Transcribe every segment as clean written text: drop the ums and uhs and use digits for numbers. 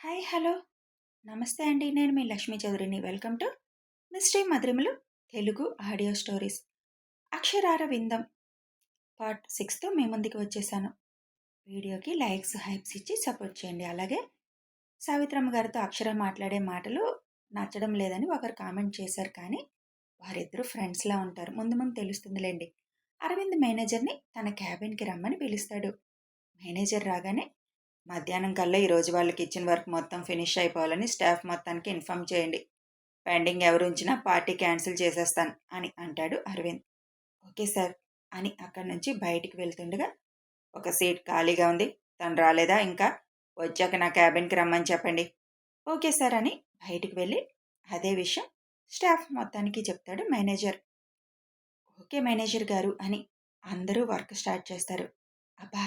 Hi hello నమస్తే అండి. నేను మీ లక్ష్మీ చౌదరిని. వెల్కమ్ టు మిస్టరీ మధురిమలు తెలుగు ఆడియో స్టోరీస్. అక్షరార విందం పార్ట్ 6తో మీ ముందుకు వచ్చేసాను. వీడియోకి లైక్స్ హైప్స్ ఇచ్చి సపోర్ట్ చేయండి. అలాగే సావిత్రమ్మ గారితో అక్షర మాట్లాడే మాటలు నచ్చడం లేదని ఒకరు కామెంట్ చేశారు. కానీ వారిద్దరూ ఫ్రెండ్స్లా ఉంటారు. ముందు ముందు తెలుస్తుందిలేండి. అరవింద్ మేనేజర్ని తన క్యాబిన్కి రమ్మని పిలుస్తాడు. మేనేజర్ రాగానే మధ్యాహ్నం కల్లా ఈరోజు వాళ్ళకి ఇచ్చిన వర్క్ మొత్తం ఫినిష్ అయిపోవాలని స్టాఫ్ మొత్తానికి ఇన్ఫామ్ చేయండి. పెండింగ్ ఎవరు ఉంచినా పార్టీ క్యాన్సిల్ చేసేస్తాను అని అంటాడు అరవింద్. ఓకే సార్ అని అక్కడి నుంచి బయటికి వెళ్తుండగా, ఒక సీట్ ఖాళీగా ఉంది, తను రాలేదా ఇంకా, వచ్చాక నా క్యాబిన్కి రమ్మని చెప్పండి. ఓకే సార్ అని బయటికి వెళ్ళి అదే విషయం స్టాఫ్ మొత్తానికి చెప్తాడు మేనేజర్. ఓకే మేనేజర్ గారు అని అందరూ వర్క్ స్టార్ట్ చేస్తారు. అబ్బా,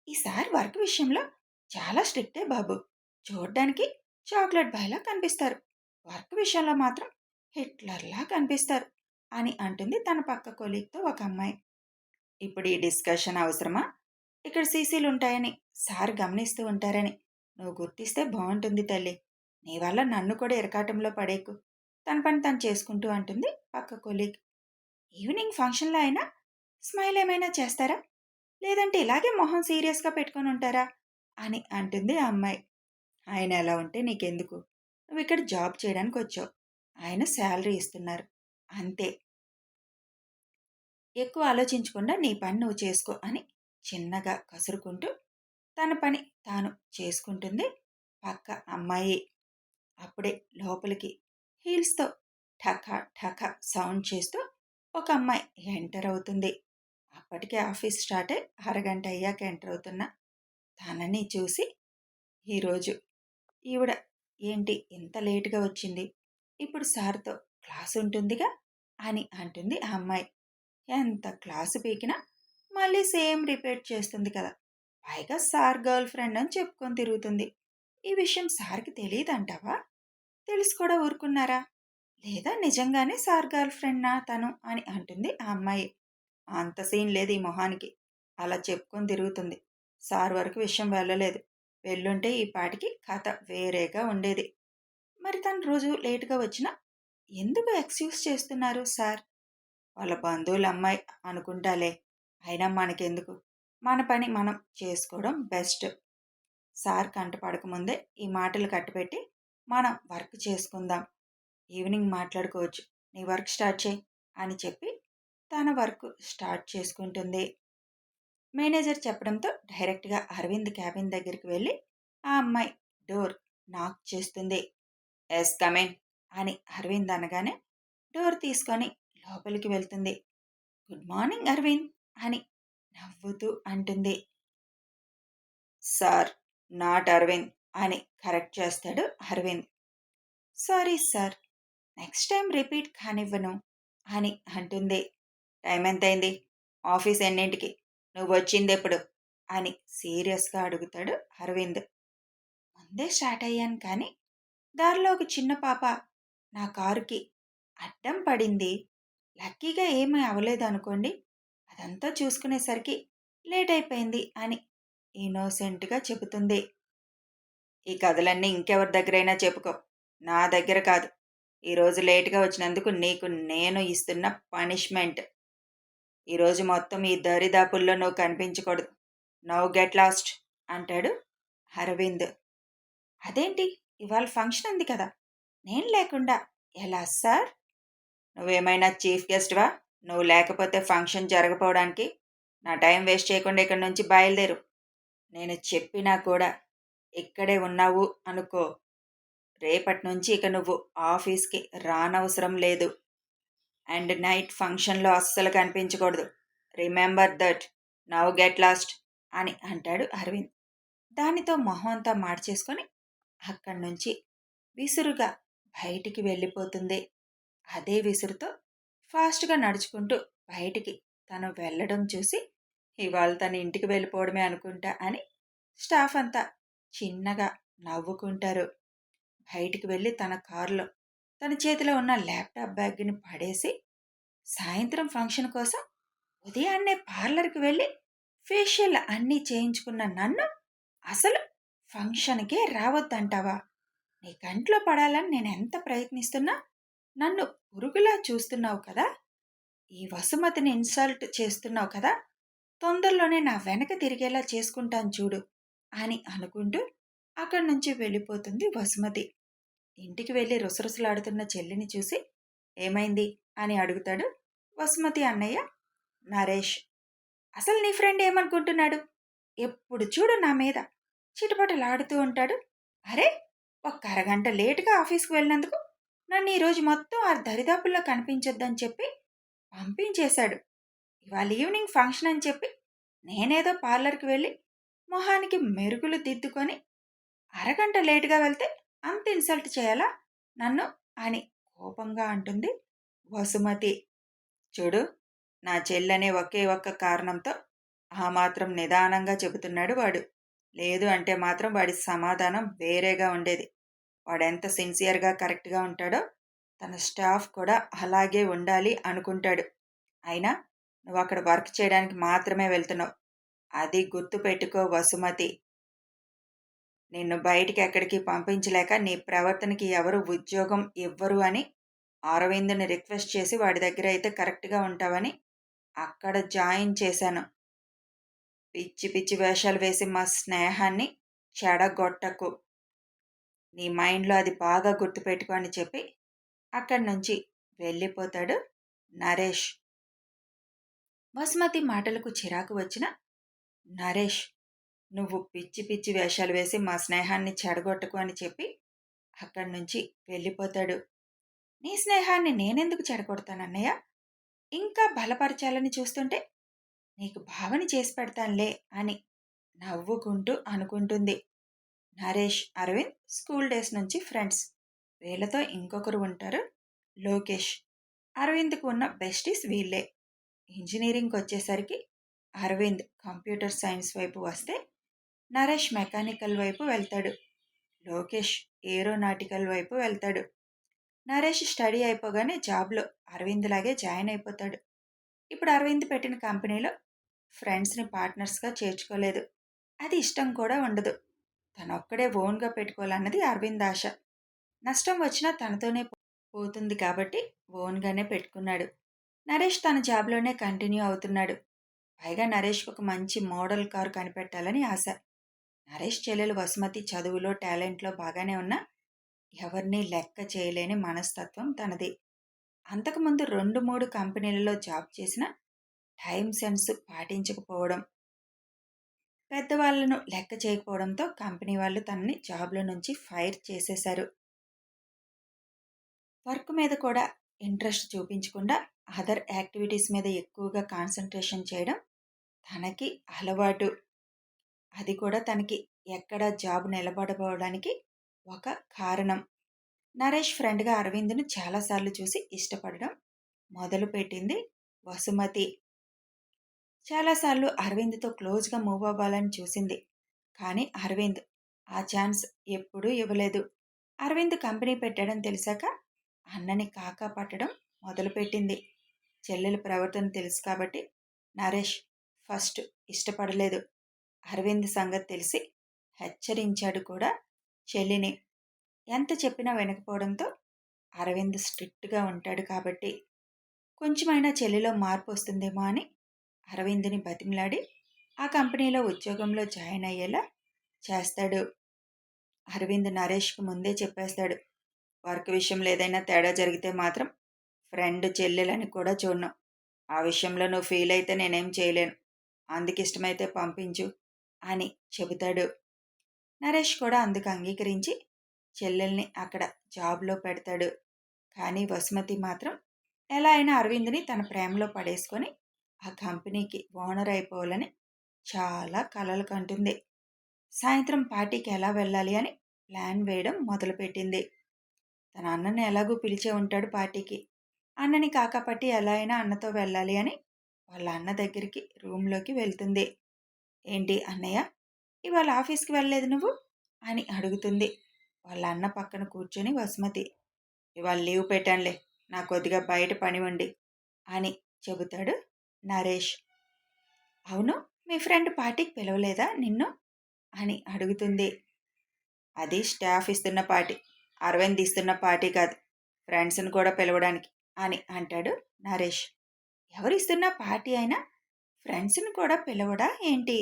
ఈసారి వర్క్ విషయంలో చాలా స్ట్రిక్టే బాబు. చూడ్డానికి చాక్లెట్ బాయ్లా కనిపిస్తారు, వర్క్ విషయంలో మాత్రం హిట్లర్లా కనిపిస్తారు అని అంటుంది తన పక్క కొలీగ్తో ఒక అమ్మాయి. ఇప్పుడు ఈ డిస్కషన్ అవసరమా? ఇక్కడ సీసీలు ఉంటాయని సార్ గమనిస్తూ ఉంటారని నువ్వు గుర్తిస్తే బాగుంటుంది తల్లి. నీ వల్ల నన్ను కూడా ఇరకాటంలో పడేకు. తన పని తను చేసుకుంటూ అంటుంది పక్క కొలీగ్. ఈవినింగ్ ఫంక్షన్లో అయినా స్మైల్ ఏమైనా చేస్తారా, లేదంటే ఇలాగే మొహం సీరియస్గా పెట్టుకొని ఉంటారా అని అంటుంది ఆ అమ్మాయి. ఆయన ఎలా ఉంటే నీకెందుకు, నువ్వు ఇక్కడ జాబ్ చేయడానికి వచ్చావు, ఆయన శాలరీ ఇస్తున్నారు అంతే, ఎక్కువ ఆలోచించకుండా నీ పని నువ్వు చేసుకో అని చిన్నగా కసురుకుంటూ తన పని తాను చేసుకుంటుంది పక్క అమ్మాయి. అప్పుడే లోపలికి హీల్స్తో ఠక ఠక సౌండ్ చేస్తూ ఒక అమ్మాయి ఎంటర్ అవుతుంది. అప్పటికే ఆఫీస్ స్టార్ట్ అయ్యి అరగంట అయ్యాక ఎంటర్ అవుతున్న తనని చూసి, ఈరోజు ఈవిడ ఏంటి ఇంత లేటుగా వచ్చింది, ఇప్పుడు సార్తో క్లాస్ ఉంటుందిగా అని అంటుంది ఆ అమ్మాయి. ఎంత క్లాసు పీకినా మళ్ళీ సేమ్ రిపీట్ చేస్తుంది కదా, పైగా సార్ గర్ల్ ఫ్రెండ్ అని చెప్పుకొని తిరుగుతుంది. ఈ విషయం సార్కి తెలియదంటావా? తెలిసి కూడా ఊరుకున్నారా, లేదా నిజంగానే సార్ గర్ల్ ఫ్రెండ్నా తను అని అంటుంది ఆ అమ్మాయి. అంత సీన్ లేదు ఈ మొహానికి, అలా చెప్పుకొని తిరుగుతుంది. సార్ వరకు విషయం వెళ్ళలేదు, వెళ్ళుంటే ఈ పాటికి కథ వేరేగా ఉండేది. మరి తను రోజు లేటుగా వచ్చినా ఎందుకు ఎక్స్క్యూజ్ చేస్తున్నారు సార్? వాళ్ళ బంధువుల అమ్మాయి అనుకుంటాలే, అయినా మనకెందుకు, మన పని మనం చేసుకోవడం బెస్ట్. సార్ కంట పడకముందే ఈ మాటలు కట్టిపెట్టి మనం వర్క్ చేసుకుందాం, ఈవినింగ్ మాట్లాడుకోవచ్చు, నీ వర్క్ స్టార్ట్ చేయి అని చెప్పి తన వర్క్ స్టార్ట్ చేసుకుంటుంది. మేనేజర్ చెప్పడంతో డైరెక్ట్గా అరవింద్ క్యాబిన్ దగ్గరికి వెళ్ళి ఆ అమ్మాయి డోర్ నాక్ చేస్తుంది. ఎస్ కమిన్ అని అరవింద్ అనగానే డోర్ తీసుకొని లోపలికి వెళ్తుంది. గుడ్ మార్నింగ్ అరవింద్ అని నవ్వుతూ అంటుంది. సార్, నాట్ అరవింద్ అని కరెక్ట్ చేస్తాడు Aravind. Sorry sir, next time repeat కానివ్వను అని అంటుంది. టైం ఎంతైంది, ఆఫీస్ ఎన్నింటికి, నువ్వు వచ్చిందెప్పుడు అని సీరియస్గా అడుగుతాడు అరవింద్. ముందే స్టార్ట్ అయ్యాను కానీ దారిలో ఒక చిన్న పాప నా కారుకి అడ్డం పడింది, లక్కీగా ఏమీ అవ్వలేదు అనుకోండి, అదంతా చూసుకునేసరికి లేట్ అయిపోయింది అని ఇన్నోసెంట్గా చెబుతుంది. ఈ కథలన్నీ ఇంకెవరి దగ్గరైనా చెప్పుకో, నా దగ్గర కాదు. ఈరోజు లేటుగా వచ్చినందుకు నీకు నేను ఇస్తున్న పనిష్మెంట్. ఈరోజు మొత్తం ఈ దరిదాపుల్లో నువ్వు కనిపించకూడదు. నౌ గెట్ లాస్ట్ అంటాడు అరవింద్. అదేంటి, ఇవాళ ఫంక్షన్ ఉంది కదా, నేను లేకుండా ఎలా సార్? నువ్వేమైనా చీఫ్ గెస్ట్వా? నువ్వు లేకపోతే ఫంక్షన్ జరగపోవడానికి? నా టైం వేస్ట్ చేయకుండా ఇక్కడి నుంచి బయలుదేరు. నేను చెప్పినా కూడా ఇక్కడే ఉన్నావు అనుకో, రేపటి నుంచి ఇక నువ్వు ఆఫీస్కి రానవసరం లేదు. అండ్ నైట్ ఫంక్షన్లో అస్సలు కనిపించకూడదు. Remember that. Now get lost అని అంటాడు అరవింద్. దానితో మొహం అంతా మార్చేసుకొని అక్కడి నుంచి విసురుగా బయటికి వెళ్ళిపోతుంది. అదే విసురుతో ఫాస్ట్గా నడుచుకుంటూ బయటికి తను వెళ్ళడం చూసి, ఇవాళ తన ఇంటికి వెళ్ళిపోవడమే అనుకుంటా అని స్టాఫ్ అంతా చిన్నగా నవ్వుకుంటారు. బయటికి వెళ్ళి తన కారులో తన చేతిలో ఉన్న ల్యాప్టాప్ బ్యాగ్ని పడేసి, సాయంత్రం ఫంక్షన్ కోసం ఉదయాన్నే పార్లర్కి వెళ్ళి ఫేషియల్ అన్నీ చేయించుకున్న నన్ను అసలు ఫంక్షన్కే రావద్దంటావా? నీ కంట్లో పడాలని నేనెంత ప్రయత్నిస్తున్నా నన్ను పురుగులా చూస్తున్నావు కదా! ఈ వసుమతిని ఇన్సల్ట్ చేస్తున్నావు కదా! తొందరలోనే నా వెనక తిరిగేలా చేసుకుంటాను చూడు అని అనుకుంటూ అక్కడి నుంచి వెళ్ళిపోతుంది వసుమతి. ఇంటికి వెళ్ళి రుసరుసలాడుతున్న చెల్లిని చూసి ఏమైంది అని అడుగుతాడు వసుమతి అన్నయ్య నరేష్. అసలు నీ ఫ్రెండ్ ఏమనుకుంటున్నాడు? ఎప్పుడు చూడు నా మీద చిటపటలాడుతూ ఉంటాడు. అరే, ఒక్క అరగంట లేటుగా ఆఫీస్కి వెళ్ళినందుకు నన్ను ఈరోజు మొత్తం ఆ దరిదాపుల్లో కనిపించొద్దని చెప్పి పంపించేశాడు. ఇవాళ ఈవినింగ్ ఫంక్షన్ అని చెప్పి నేనేదో పార్లర్కి వెళ్ళి మొహానికి మెరుగులు దిద్దుకొని అరగంట లేటుగా వెళ్తే అంత ఇన్సల్ట్ చేయాలా నన్ను అని కోపంగా అంటుంది వసుమతి. చూడు, నా చెల్లనే ఒకే ఒక్క కారణంతో ఆ మాత్రం నిదానంగా చెబుతున్నాడు వాడు. లేదు అంటే మాత్రం వాడి సమాధానం వేరేగా ఉండేది. వాడెంత సిన్సియర్గా కరెక్ట్గా ఉంటాడో తన స్టాఫ్ కూడా అలాగే ఉండాలి అనుకుంటాడు. అయినా నువ్వు అక్కడ వర్క్ చేయడానికి మాత్రమే వెళ్తున్నావు. అది గుర్తు పెట్టుకో వసుమతి. నిన్ను బయటికి ఎక్కడికి పంపించలేక నీ ప్రవర్తనకి ఎవరు ఉద్యోగం ఇవ్వరు అని అరవింద్ని రిక్వెస్ట్ చేసి వాడి దగ్గర అయితే కరెక్ట్గా ఉంటావని అక్కడ జాయిన్ చేశాను. పిచ్చి పిచ్చి వేషాలు వేసి మా స్నేహాన్ని చెడగొట్టకు. నీ మైండ్లో అది బాగా గుర్తుపెట్టుకో అని చెప్పి అక్కడి నుంచి వెళ్ళిపోతాడు నరేష్. వసుమతి మాటలకు చిరాకు వచ్చిన నరేష్, నువ్వు పిచ్చి పిచ్చి వేషాలు వేసి మా స్నేహాన్ని చెడగొట్టకు అని చెప్పి అక్కడి నుంచి వెళ్ళిపోతాడు. నీ స్నేహాన్ని నేనెందుకు చెడగొడతానన్నయ్య? ఇంకా బలపరచాలని చూస్తుంటే నీకు భావన చేసి పెడతానులే అని నవ్వుకుంటూ అనుకుంటుంది. నరేష్, అరవింద్ స్కూల్ డేస్ నుంచి ఫ్రెండ్స్. వీళ్ళతో ఇంకొకరు ఉంటారు లోకేష్. అరవింద్కు ఉన్న బెస్టీస్ వీళ్ళే. ఇంజనీరింగ్కి వచ్చేసరికి అరవింద్ కంప్యూటర్ సైన్స్ వైపు వస్తే నరేష్ మెకానికల్ వైపు వెళ్తాడు. లోకేష్ ఏరోనాటికల్ వైపు వెళ్తాడు. నరేష్ స్టడీ అయిపోగానే జాబ్లో అరవింద్ లాగే జాయిన్ అయిపోతాడు. ఇప్పుడు అరవింద్ పెట్టిన కంపెనీలో ఫ్రెండ్స్ని పార్ట్నర్స్గా చేర్చుకోలేదు. అది ఇష్టం కూడా ఉండదు. తనొక్కడే ఓన్గా పెట్టుకోవాలన్నది అరవింద్ ఆశ. నష్టం వచ్చినా తనతోనే పోతుంది కాబట్టి ఓన్గానే పెట్టుకున్నాడు. నరేష్ తన జాబ్లోనే కంటిన్యూ అవుతున్నాడు. పైగా నరేష్కి ఒక మంచి మోడల్ కారు కనిపెట్టాలని ఆశ. నరేష్ చెల్లెలు వసుమతి చదువులో టాలెంట్లో బాగానే ఉన్నా ఎవరినీ లెక్క చేయలేని మనస్తత్వం తనది. అంతకుముందు 2-3 కంపెనీలలో జాబ్ చేసిన టైం సెన్స్ పాటించకపోవడం, పెద్దవాళ్లను లెక్క చేయకపోవడంతో కంపెనీ వాళ్ళు తనని జాబ్లో నుంచి ఫైర్ చేసేశారు. వర్క్ మీద కూడా ఇంట్రెస్ట్ చూపించకుండా అదర్ యాక్టివిటీస్ మీద ఎక్కువగా కాన్సన్ట్రేషన్ చేయడం తనకి అలవాటు. అది కూడా తనకి ఎక్కడ జాబ్ నిలబడపోవడానికి ఒక కారణం. నరేష్ ఫ్రెండ్గా అరవింద్ను చాలాసార్లు చూసి ఇష్టపడడం మొదలుపెట్టింది వసుమతి. చాలాసార్లు అరవింద్తో క్లోజ్గా మూవ్ అవ్వాలని చూసింది. కానీ అరవింద్ ఆ ఛాన్స్ ఎప్పుడూ ఇవ్వలేదు. అరవింద్ కంపెనీ పెట్టాడని తెలిసాక అన్నని కాకా పట్టడం మొదలుపెట్టింది. చెల్లెల ప్రవర్తన తెలుసు కాబట్టి నరేష్ ఫస్ట్ ఇష్టపడలేదు. అరవింద్ సంగతి తెలిసి హెచ్చరించాడు కూడా చెల్లిని. ఎంత చెప్పినా వినకపోవడంతో అరవింద్ స్ట్రిక్ట్గా ఉంటాడు కాబట్టి కొంచెమైనా చెల్లిలో మార్పు వస్తుందేమో అని అరవింద్ని బతిమలాడి ఆ కంపెనీలో ఉద్యోగంలో జాయిన్ అయ్యేలా చేస్తాడు. అరవింద్ నరేష్కి ముందే చెప్పేస్తాడు, వర్క్ విషయంలో ఏదైనా తేడా జరిగితే మాత్రం ఫ్రెండ్ చెల్లెలని కూడా చూడను. ఆ విషయంలో నువ్వు ఫీల్ అయితే నేనేం చేయలేను. అందుకు ఇష్టమైతే పంపించు అని చెబుతాడు. నరేష్ కూడా అందుకు అంగీకరించి చెల్లెల్ని అక్కడ జాబ్లో పెడతాడు. కానీ వసుమతి మాత్రం ఎలా అయినా అరవింద్ని తన ప్రేమలో పడేసుకొని ఆ కంపెనీకి ఓనర్ అయిపోవాలని చాలా కలలు కంటుంది. సాయంత్రం పార్టీకి ఎలా వెళ్ళాలి అని ప్లాన్ వేయడం మొదలుపెట్టింది. తన అన్నని ఎలాగూ పిలిచే ఉంటాడు పార్టీకి. అన్నని కాకాపట్టి ఎలా అయినా అన్నతో వెళ్ళాలి అని వాళ్ళ అన్న దగ్గరికి రూమ్లోకి వెళ్తుంది. ఏంటి అన్నయ్య, ఇవాళ ఆఫీస్కి వెళ్ళలేదు నువ్వు అని అడుగుతుంది వాళ్ళ అన్న పక్కన కూర్చొని వసుమతి. ఇవాళ లీవ్ పెట్టానులే, నాకు కొద్దిగా బయట పని ఉండి అని చెబుతాడు నరేష్. అవును, మీ ఫ్రెండ్ పార్టీకి పిలవలేదా నిన్ను అని అడుగుతుంది. అది స్టాఫ్ ఇస్తున్న పార్టీ. అరవింద్ ఇస్తున్న పార్టీ కాదు. ఫ్రెండ్స్‌ని కూడా పిలవడానికి అని అంటాడు నరేష్. ఎవరిస్తున్న పార్టీ అయినా ఫ్రెండ్స్‌ని కూడా పిలవడా ఏంటి?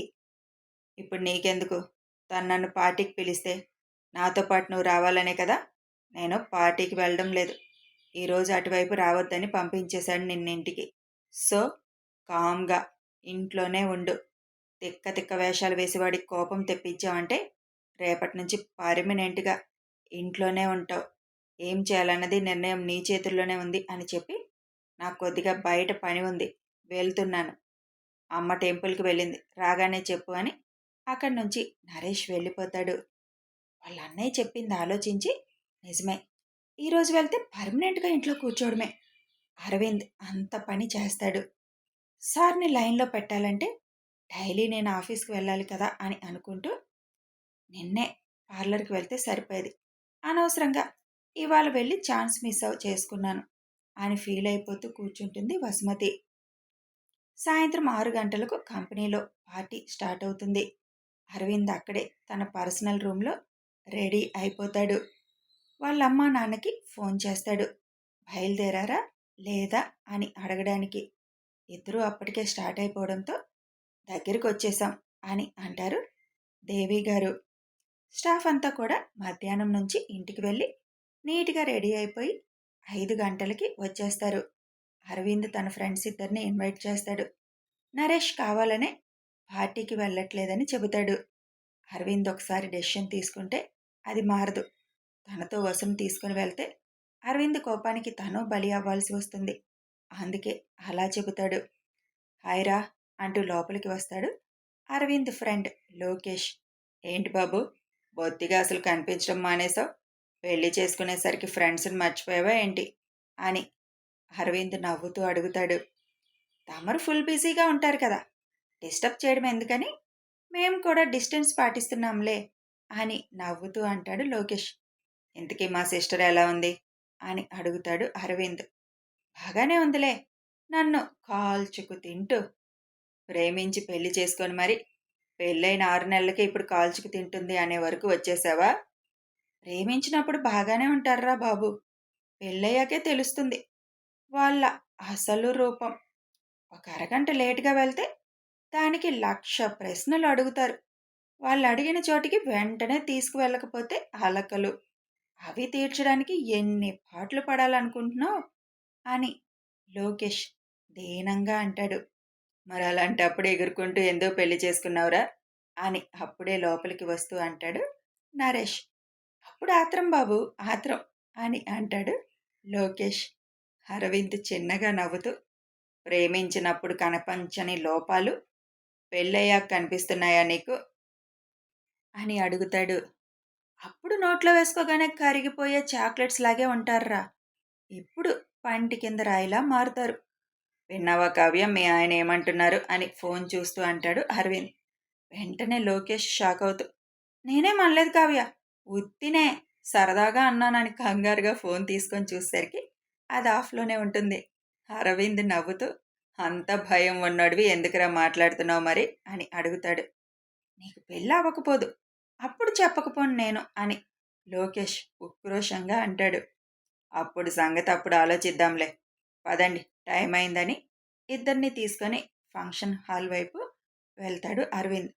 ఇప్పుడు నీకెందుకు? తను నన్ను పార్టీకి పిలిస్తే నాతో పాటు నువ్వు రావాలనే కదా! నేను పార్టీకి వెళ్ళడం లేదు. ఈరోజు అటువైపు రావద్దని పంపించేశాడు నిన్నింటికి. సో, కామ్‌గా ఇంట్లోనే ఉండు. తిక్క తిక్క వేషాలు వేసి వాడికి కోపం తెప్పించావంటే రేపటి నుంచి పర్మనెంట్‌గా ఇంట్లోనే ఉంటావు. ఏం చేయాలన్నది నిర్ణయం నీ చేతుల్లోనే ఉంది అని చెప్పి నాకు కొద్దిగా బయట పని ఉంది. వెళ్తున్నాను. అమ్మ టెంపుల్‌కి వెళ్ళింది. రాగానే చెప్పు అని అక్కడి నుంచి నరేష్ వెళ్ళిపోతాడు. వాళ్ళ అన్నయ్య చెప్పింది ఆలోచించి నిజమే. ఈరోజు వెళ్తే పర్మనెంట్‌గా ఇంట్లో కూర్చోవడమే. అరవింద్ అంత పని చేస్తాడు. సార్‌ని లైన్‌లో పెట్టాలంటే డైలీ నేను ఆఫీస్‌కి వెళ్ళాలి కదా అని అనుకుంటూ నిన్నే పార్లర్‌కి వెళ్తే సరిపోయేది. అనవసరంగా ఇవాళ వెళ్ళి ఛాన్స్ చేసుకున్నాను అని ఫీల్ అయిపోతూ కూర్చుంటుంది వసుమతి. సాయంత్రం 6 గంటలకు కంపెనీలో పార్టీ స్టార్ట్ అవుతుంది. అరవింద్ అక్కడే తన పర్సనల్ రూమ్‌లో రెడీ అయిపోతాడు. వాళ్ళ అమ్మా నాన్నకి ఫోన్ చేస్తాడు. బయలుదేరారా లేదా అని అడగడానికి. ఇద్దరూ అప్పటికే స్టార్ట్ అయిపోవడంతో దగ్గరికి వచ్చేసాం అని అంటారు దేవి గారు. స్టాఫ్ అంతా కూడా మధ్యాహ్నం నుంచి ఇంటికి వెళ్ళి నీట్‌గా రెడీ అయిపోయి 5 గంటలకి వచ్చేస్తారు. అరవింద్ తన ఫ్రెండ్స్ ఇద్దరిని ఇన్వైట్ చేస్తాడు. నరేష్ కావాలనే పార్టీకి వెళ్ళట్లేదని చెబుతాడు. అరవింద్ ఒకసారి డెసిషన్ తీసుకుంటే అది మారదు. తనతో వసుని తీసుకుని వెళ్తే అరవింద్ కోపానికి తను బలి అవ్వాల్సి వస్తుంది. అందుకే అలా చెబుతాడు. హాయ్ రా అంటూ లోపలికి వస్తాడు అరవింద్ ఫ్రెండ్ లోకేష్. ఏంటి బాబు, బొత్తిగా అసలు కనిపించడం మానేశావు? పెళ్లి చేసుకునేసరికి ఫ్రెండ్స్ని మర్చిపోయావా ఏంటి అని అరవింద్ నవ్వుతూ అడుగుతాడు. తమరు ఫుల్ బిజీగా ఉంటారు కదా, డిస్టర్బ్ చేయడం ఎందుకని మేము కూడా డిస్టెన్స్ పాటిస్తున్నాంలే అని నవ్వుతూ అంటాడు లోకేష్. ఇంతకీ మా సిస్టర్ ఎలా ఉంది అని అడుగుతాడు అరవింద్. బాగానే ఉందిలే, నన్ను కాల్చుకు తింటూ. ప్రేమించి పెళ్లి చేసుకొని మరి పెళ్ళైన 6 నెలలకే ఇప్పుడు కాల్చుకు తింటుంది అనే వరకు వచ్చేసావా? ప్రేమించినప్పుడు బాగానే ఉంటారురా బాబు. పెళ్ళయ్యాకే తెలుస్తుంది వాళ్ళ అసలు రూపం. ఒక అరగంట లేటుగా వెళ్తే దానికి 1,00,000 ప్రశ్నలు అడుగుతారు. వాళ్ళు అడిగిన చోటికి వెంటనే తీసుకువెళ్ళకపోతే అలకలు. అవి తీర్చడానికి ఎన్ని పాట్లు పడాలనుకుంటున్నావు అని లోకేష్ దీనంగా అంటాడు. మరి అలాంటప్పుడు ఎగురుకుంటూ ఎందుకు పెళ్లి చేసుకున్నావురా అని అప్పుడే లోపలికి వస్తూ అంటాడు నరేష్. అప్పుడు ఆత్రం బాబు, ఆత్రం అని అంటాడు లోకేష్. అరవింద్ చిన్నగా నవ్వుతూ ప్రేమించినప్పుడు కనపంచని లోపాలు పెళ్ళయ్యాక కనిపిస్తున్నాయా నీకు అని అడుగుతాడు. అప్పుడు నోట్లో వేసుకోగానే కరిగిపోయే చాక్లెట్స్ లాగే ఉంటారురా. ఇప్పుడు పంటి కింద రాయిలా మారుతారు. విన్నావా కావ్య, మీ ఆయన ఏమంటున్నారు అని ఫోన్ చూస్తూ అంటాడు అరవింద్. వెంటనే లోకేష్ షాక్ అవుతూ నేనేం అనలేదు కావ్య, ఉత్తినే సరదాగా అన్నానని కంగారుగా ఫోన్ తీసుకొని చూసేసరికి అది ఆఫ్లోనే ఉంటుంది. అరవింద్ నవ్వుతూ అంత భయం ఉన్నోడివి ఎందుకురా మాట్లాడుతున్నావు మరి అని అడుగుతాడు. నీకు పెళ్ళి అవ్వకపోదు, అప్పుడు చెప్పకపోను నేను అని లోకేష్ ఉక్రోషంగా అంటాడు. అప్పుడు సంగతి అప్పుడు ఆలోచిద్దాంలే, పదండి టైం అయిందని ఇద్దరిని తీసుకొని ఫంక్షన్ హాల్ వైపు వెళ్తాడు అరవింద్.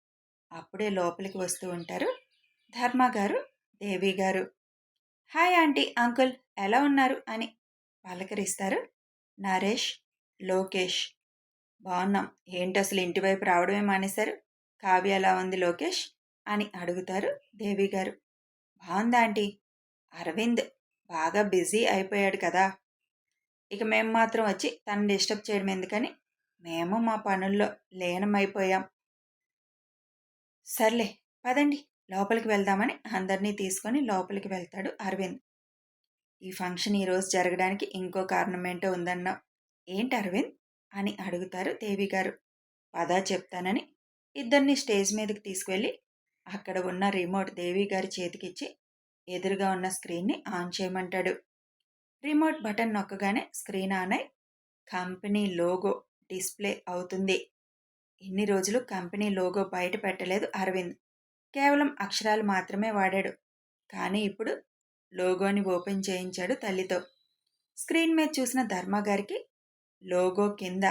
అప్పుడే లోపలికి వస్తూ ఉంటారు ధర్మ గారు, దేవి గారు. హాయ్ ఆంటీ, అంకుల్, ఎలా ఉన్నారు అని పలకరిస్తారు నరేష్, లోకేష్. బాగున్నాం. ఏంటి అసలు ఇంటి వైపు రావడమే మానేశారు? కావ్య ఎలా ఉంది లోకేష్ అని అడుగుతారు దేవి గారు. బాగుందా ఆంటీ? అరవింద్ బాగా బిజీ అయిపోయాడు కదా, ఇక మేము మాత్రం వచ్చి తను డిస్టర్బ్ చేయడం ఎందుకని మేము మా పనుల్లో లీనమైపోయాం. సర్లే పదండి లోపలికి వెళ్దామని అందరినీ తీసుకొని లోపలికి వెళ్తాడు అరవింద్. ఈ ఫంక్షన్ ఈరోజు జరగడానికి ఇంకో కారణం ఏంటో ఉందన్నావు. ఏంటి అరవింద్ అని అడుగుతారు దేవి గారు. పదా చెప్తానని ఇద్దరిని స్టేజ్ మీదకి తీసుకువెళ్ళి అక్కడ ఉన్న రిమోట్ దేవి గారి చేతికిచ్చి ఎదురుగా ఉన్న స్క్రీన్ని ఆన్ చేయమంటాడు. రిమోట్ బటన్ నొక్కగానే స్క్రీన్ ఆన్ అయి కంపెనీ లోగో డిస్ప్లే అవుతుంది. ఇన్ని రోజులు కంపెనీ లోగో బయట పెట్టలేదు అరవింద్. కేవలం అక్షరాలు మాత్రమే వాడాడు. కానీ ఇప్పుడు లోగోని ఓపెన్ చేయించాడు తల్లితో. స్క్రీన్ మీద చూసిన ధర్మగారికి లోగో కింద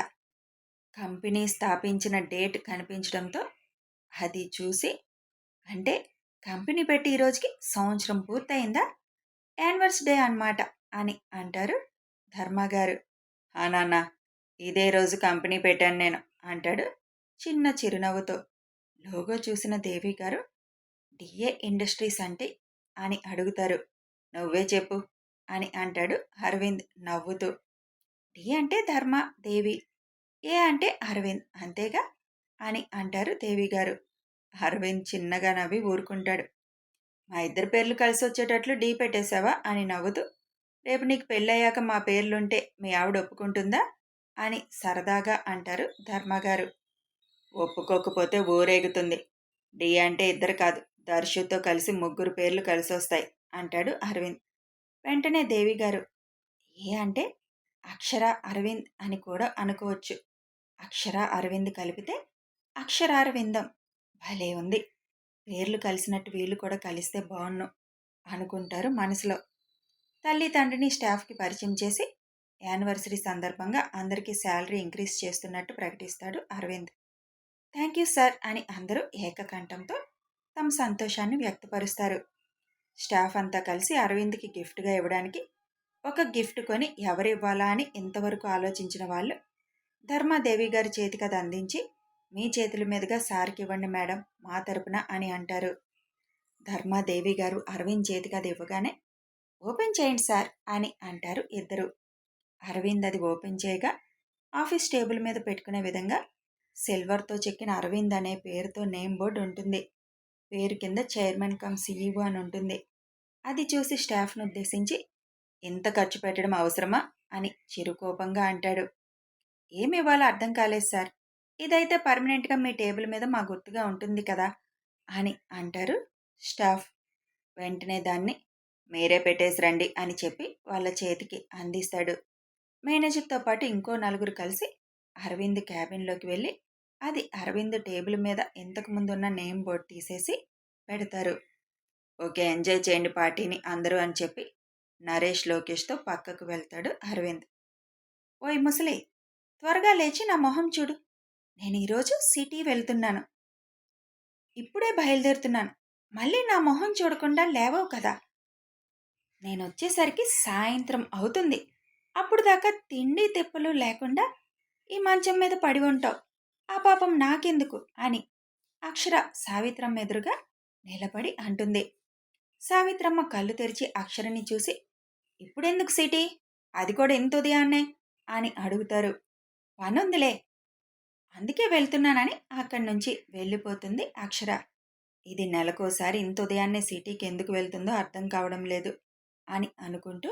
కంపెనీ స్థాపించిన డేట్ కనిపించడంతో అది చూసి, అంటే కంపెనీ పెట్టి ఈరోజుకి సంవత్సరం పూర్తయిందా, యానివర్స్ డే అన్నమాట అని అంటారు ధర్మగారు. నాన్న, ఇదే రోజు కంపెనీ పెట్టాను నేను అంటాడు చిన్న చిరునవ్వుతో. లోగో చూసిన దేవి గారు డిఏ ఇండస్ట్రీస్ అంటే అని అడుగుతారు. నువ్వే చెప్పు అని అంటాడు అరవింద్ నవ్వుతూ. డి అంటే ధర్మ, దేవి, ఏ అంటే అరవింద్ అంతేగా అని అంటారు దేవి గారు. అరవింద్ చిన్నగా నవ్వి ఊరుకుంటాడు. మా ఇద్దరి పేర్లు కలిసి వచ్చేటట్లు డీ పెట్టేశావా అని నవ్వుతూ, రేపు నీకు పెళ్ళయ్యాక మా పేర్లుంటే మీ ఆవిడ ఒప్పుకుంటుందా అని సరదాగా అంటారు ధర్మగారు. ఒప్పుకోకపోతే ఊరేగుతుంది. డి అంటే ఇద్దరు కాదు, దర్శుతో కలిసి 3 పేర్లు కలిసి వస్తాయి అంటాడు అరవింద్. వెంటనే దేవి గారు, ఏ అంటే అక్షర అరవింద్ అని కూడా అనుకోవచ్చు. అక్షర అరవింద్ కలిపితే అక్షరారవిందం. భలే ఉంది, పేర్లు కలిసినట్టు వీళ్ళు కూడా కలిస్తే బాగున్ను అనుకుంటారు మనసులో. తల్లి తండ్రిని స్టాఫ్కి పరిచయం చేసి యానివర్సరీ సందర్భంగా అందరికీ శాలరీ ఇంక్రీజ్ చేస్తున్నట్టు ప్రకటిస్తాడు అరవింద్. థ్యాంక్ యూ సార్ అని అందరూ ఏకకంఠంతో తమ సంతోషాన్ని వ్యక్తపరుస్తారు. స్టాఫ్ అంతా కలిసి అరవింద్కి గిఫ్ట్గా ఇవ్వడానికి ఒక గిఫ్ట్ కొని ఎవరివ్వాలా అని ఇంతవరకు ఆలోచించిన వాళ్ళు ధర్మాదేవి గారి చేతికి అది అందించి, మీ చేతుల మీదుగా సార్కి ఇవ్వండి మేడం మా తరపున అని అంటారు. ధర్మాదేవి గారు అరవింద్ చేతికి అది ఇవ్వగానే, ఓపెన్ చేయండి సార్ అని అంటారు ఇద్దరు. అరవింద్ అది ఓపెన్ చేయగా ఆఫీస్ టేబుల్ మీద పెట్టుకునే విధంగా సిల్వర్తో చెక్కిన అరవింద్ అనే పేరుతో నేమ్ బోర్డు ఉంటుంది. పేరు కింద చైర్మన్ కమ్ సీఈఓ అని ఉంటుంది. అది చూసి స్టాఫ్ను ఉద్దేశించి, ఇంత ఖర్చు పెట్టడం అవసరమా అని చిరుకోపంగా అంటాడు. ఏమి ఇవ్వాలో అర్థం కాలేదు సార్, ఇదైతే పర్మనెంట్గా మీ టేబుల్ మీద మా గుర్తుగా ఉంటుంది కదా అని అంటారు స్టాఫ్. వెంటనే దాన్ని మీరే పెట్టేసి రండి అని చెప్పి వాళ్ళ చేతికి అందిస్తాడు. మేనేజర్తో పాటు ఇంకో 4 కలిసి అరవింద్ క్యాబిన్లోకి వెళ్ళి అది అరవింద్ టేబుల్ మీద ఇంతకుముందు ఉన్న నేమ్ బోర్డు తీసేసి పెడతారు. ఓకే, ఎంజాయ్ చేయండి పార్టీని అందరూ అని చెప్పి నరేష్ లోకేష్తో పక్కకు వెళ్తాడు అరవింద్. ఓయ్ ముసలి, త్వరగా లేచి నా మొహం చూడు, నేను ఈరోజు సిటీ వెళ్తున్నాను, ఇప్పుడే బయలుదేరుతున్నాను, మళ్ళీ నా మొహం చూడకుండా లేవవు కదా, నేను వచ్చేసరికి సాయంత్రం అవుతుంది, అప్పుడు దాకా తిండి తిప్పలు లేకుండా ఈ మంచం మీద పడి ఉంటావు, ఆ పాపం నాకెందుకు అని అక్షర సావిత్రమ్మ ఎదురుగా నిలబడి అంటుంది. సావిత్రమ్మ కళ్ళు తెరిచి అక్షరని చూసి, ఇప్పుడెందుకు సిటీ, అది కూడా ఇంత ఉదయాన్నే అని అడుగుతారు. పనుందిలే, అందుకే వెళ్తున్నానని అక్కడి నుంచి వెళ్ళిపోతుంది అక్షర. ఇది నెలకోసారి ఇంత ఉదయాన్నే సిటీకి ఎందుకు వెళ్తుందో అర్థం కావడం లేదు అని అనుకుంటూ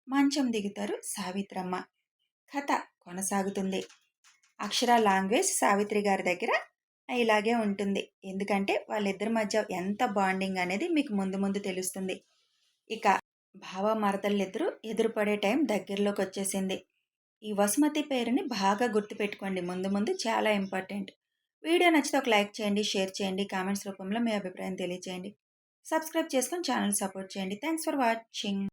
మంచం దిగుతారు సావిత్రమ్మ. కథ కొనసాగుతుంది. అక్షర లాంగ్వేజ్ సావిత్రి గారి దగ్గర ఇలాగే ఉంటుంది. ఎందుకంటే వాళ్ళిద్దరి మధ్య ఎంత బాండింగ్ అనేది మీకు ముందు ముందు తెలుస్తుంది. ఇక భావ మరదళ్ళిద్దరూ ఎదురుపడే టైం దగ్గరలోకి వచ్చేసింది. ఈ వసుమతి పేరుని బాగా గుర్తుపెట్టుకోండి, ముందు ముందు చాలా ఇంపార్టెంట్. వీడియో నచ్చితే ఒక లైక్ చేయండి, షేర్ చేయండి, కామెంట్స్ రూపంలో మీ అభిప్రాయం తెలియచేయండి. సబ్స్క్రైబ్ చేసుకొని ఛానల్ సపోర్ట్ చేయండి. Thanks for watching.